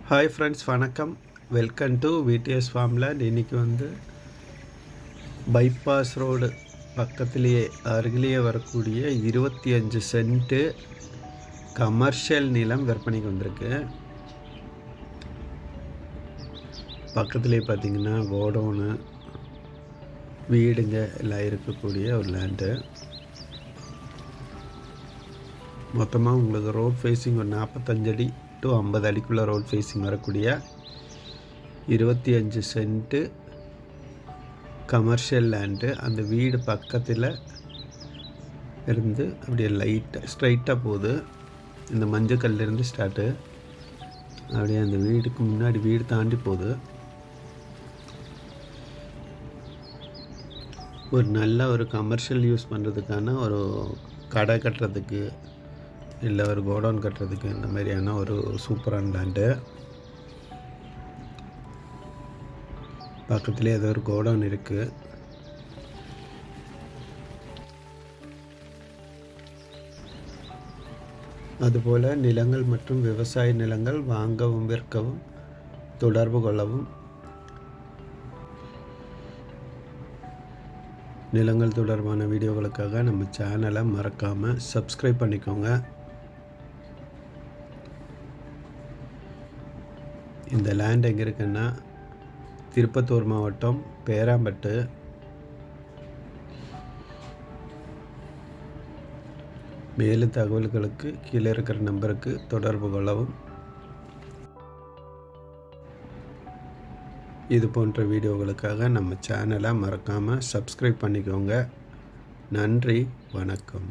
Hi friends, வணக்கம். Welcome to VTS farmland. இன்றைக்கி bypass road பக்கத்துலேயே அருகிலேயே வரக்கூடிய 25 சென்ட்டு கமர்ஷியல் நிலம் விற்பனைக்கு வந்திருக்கு. பக்கத்துலேயே பார்த்திங்கன்னா கோடவுனு, வீடுங்க எல்லாம் இருக்கக்கூடிய ஒரு லேண்டு. மொத்தமாக உங்களுக்கு ரோட் ஃபேஸிங் ஒரு 45 அடி டு 50 அடிக்குள்ளே ரோட் ஃபேஸிங் வரக்கூடிய 25 சென்ட்டு கமர்ஷியல் லேண்டு. அந்த வீடு பக்கத்தில் இருந்து அப்படியே லைட்டாக ஸ்ட்ரைட்டாக போகுது. இந்த மஞ்சக்கல்லிருந்து ஸ்டார்ட்டு அப்படியே அந்த வீடுக்கு முன்னாடி வீடு தாண்டி போகுது. ஒரு நல்ல ஒரு கமர்ஷியல் யூஸ் பண்ணுறதுக்கான ஒரு கடை கட்டுறதுக்கு இல்லை ஒரு கோடவுன் கட்டுறதுக்கு இந்த மாதிரியான ஒரு சூப்பரான லேண்டு. பக்கத்துலேயே ஏதோ ஒரு கோடவுன் இருக்குது. அதுபோல் நிலங்கள் மற்றும் விவசாய நிலங்கள் வாங்கவும் விற்கவும் தொடர்பு கொள்ளவும். நிலங்கள் தொடர்பான வீடியோகளுக்காக நம்ம சேனலை மறக்காமல் சப்ஸ்கிரைப் பண்ணிக்கோங்க. இந்த லேண்ட் எங்கே இருக்குன்னா திருப்பத்தூர் மாவட்டம் பேராம்பட்டு. மேலும் தகவல்களுக்கு கீழே இருக்கிற நம்பருக்கு தொடர்பு கொள்ளவும். இது போன்ற வீடியோகளுக்காக நம்ம சேனலை மறக்காமல் சப்ஸ்கிரைப் பண்ணிக்கோங்க. நன்றி, வணக்கம்.